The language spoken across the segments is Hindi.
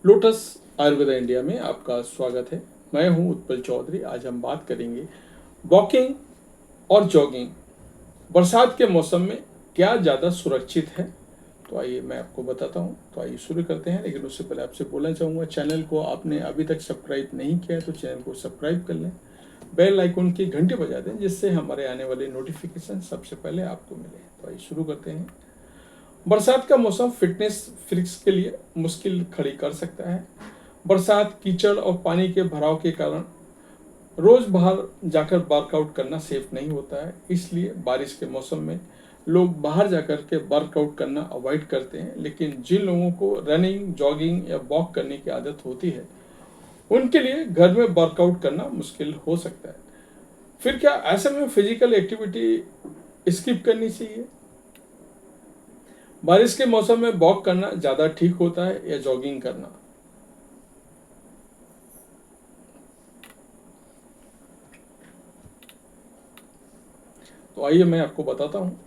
लोटस आयुर्वेदा इंडिया में आपका स्वागत है। मैं हूं उत्पल चौधरी। आज हम बात करेंगे वॉकिंग और जॉगिंग बरसात के मौसम में क्या ज़्यादा सुरक्षित है। तो आइए मैं आपको बताता हूं। तो आइए शुरू करते हैं, लेकिन उससे पहले आपसे बोलना चाहूँगा, चैनल को आपने अभी तक सब्सक्राइब नहीं किया है तो चैनल को सब्सक्राइब कर लें, बेल आइकन की घंटी बजा दें, जिससे हमारे आने वाले नोटिफिकेशन सबसे पहले आपको मिले। तो आइए शुरू करते हैं। बरसात का मौसम फिटनेस फ्रिक्स के लिए मुश्किल खड़ी कर सकता है। बरसात, कीचड़ और पानी के भराव के कारण रोज बाहर जाकर वर्कआउट करना सेफ नहीं होता है। इसलिए बारिश के मौसम में लोग बाहर जाकर के वर्कआउट करना अवॉइड करते हैं। लेकिन जिन लोगों को रनिंग, जॉगिंग या वॉक करने की आदत होती है, उनके लिए घर में वर्कआउट करना मुश्किल हो सकता है। फिर क्या ऐसे में फिजिकल एक्टिविटी स्किप करनी चाहिए? बारिश के मौसम में वॉक करना ज़्यादा ठीक होता है या जॉगिंग करना? तो आइए मैं आपको बताता हूँ।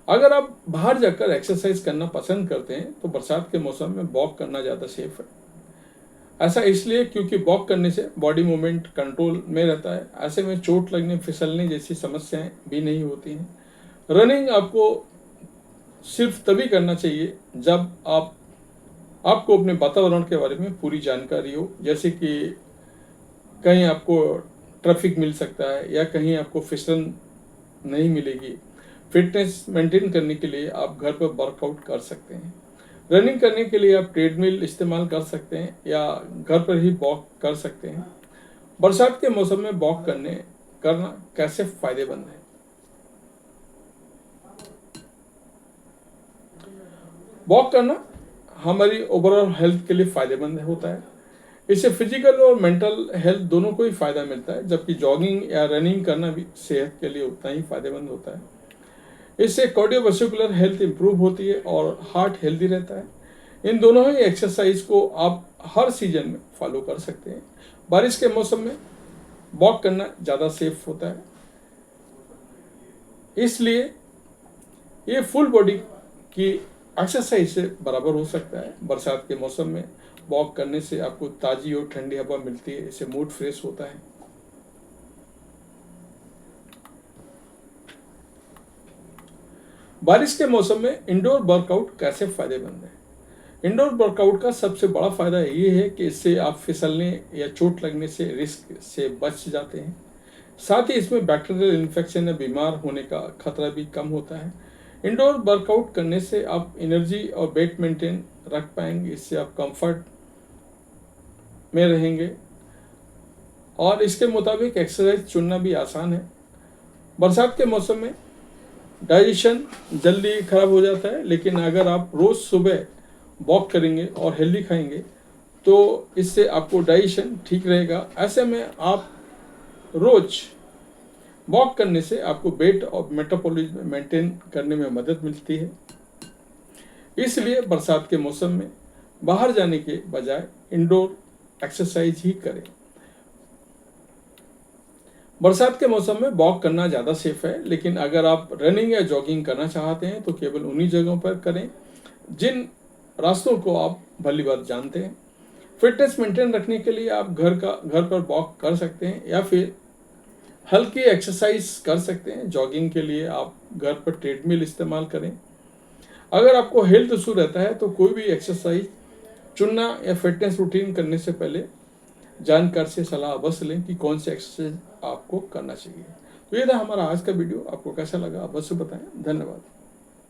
अगर आप बाहर जाकर एक्सरसाइज करना पसंद करते हैं तो बरसात के मौसम में वॉक करना ज़्यादा सेफ है। ऐसा इसलिए क्योंकि वॉक करने से बॉडी मूवमेंट कंट्रोल में रहता है। ऐसे में चोट लगने, फिसलने जैसी समस्याएं भी नहीं होती हैं। रनिंग आपको सिर्फ तभी करना चाहिए जब आपको अपने वातावरण के बारे में पूरी जानकारी हो, जैसे कि कहीं आपको ट्रैफिक मिल सकता है या कहीं आपको फिसल नहीं मिलेगी। फिटनेस मेंटेन करने के लिए आप घर पर वर्कआउट कर सकते हैं। रनिंग करने के लिए आप ट्रेडमिल इस्तेमाल कर सकते हैं या घर पर ही वॉक कर सकते हैं। बरसात के मौसम में वॉक करना कैसे फायदेमंद है? वॉक करना हमारी ओवरऑल हेल्थ के लिए फायदेमंद होता है। इससे फिजिकल और मेंटल हेल्थ दोनों को ही फायदा मिलता है, जबकि जॉगिंग या रनिंग करना भी सेहत के लिए उतना ही फायदेमंद होता है। इससे कार्डियोवैस्कुलर हेल्थ इंप्रूव होती है और हार्ट हेल्दी रहता है। इन दोनों ही एक्सरसाइज को आप हर सीजन में फॉलो कर सकते हैं। बारिश के मौसम में वॉक करना ज़्यादा सेफ होता है, इसलिए ये फुल बॉडी की एक्सरसाइज से बराबर हो सकता है। बरसात के मौसम में वॉक करने से आपको ताज़ी और ठंडी हवा मिलती है, इससे मूड फ्रेश होता है। बारिश के मौसम में इंडोर वर्कआउट कैसे फायदेमंद है? इंडोर वर्कआउट का सबसे बड़ा फायदा ये है कि इससे आप फिसलने या चोट लगने से रिस्क से बच जाते हैं। साथ ही इसमें बैक्टीरियल इन्फेक्शन या बीमार होने का खतरा भी कम होता है। इंडोर वर्कआउट करने से आप एनर्जी और वेट मेंटेन रख पाएंगे। इससे आप कंफर्ट में रहेंगे और इसके मुताबिक एक्सरसाइज चुनना भी आसान है। बरसात के मौसम में डाइजेशन जल्दी खराब हो जाता है, लेकिन अगर आप रोज़ सुबह वॉक करेंगे और हेल्दी खाएंगे तो इससे आपको डाइजेशन ठीक रहेगा। ऐसे में आप रोज वॉक करने से आपको वेट और मेटाबॉलिज्म मेंटेन करने में मदद मिलती है। इसलिए बरसात के मौसम में बाहर जाने के बजाय इंडोर एक्सरसाइज ही करें। बरसात के मौसम में वॉक करना ज़्यादा सेफ है, लेकिन अगर आप रनिंग या जॉगिंग करना चाहते हैं तो केवल उन्हीं जगहों पर करें जिन रास्तों को आप भली बात जानते हैं। फिटनेस मेंटेन रखने के लिए आप घर पर वॉक कर सकते हैं या फिर हल्की एक्सरसाइज कर सकते हैं। जॉगिंग के लिए आप घर पर ट्रेडमिल इस्तेमाल करें। अगर आपको हेल्थ इशू रहता है तो कोई भी एक्सरसाइज चुनना या फिटनेस रूटीन करने से पहले जानकार से सलाह अवश्य लें कि कौन सी एक्सरसाइज आपको करना चाहिए। तो ये था हमारा आज का वीडियो। आपको कैसा लगा अवश्य बताएं। धन्यवाद।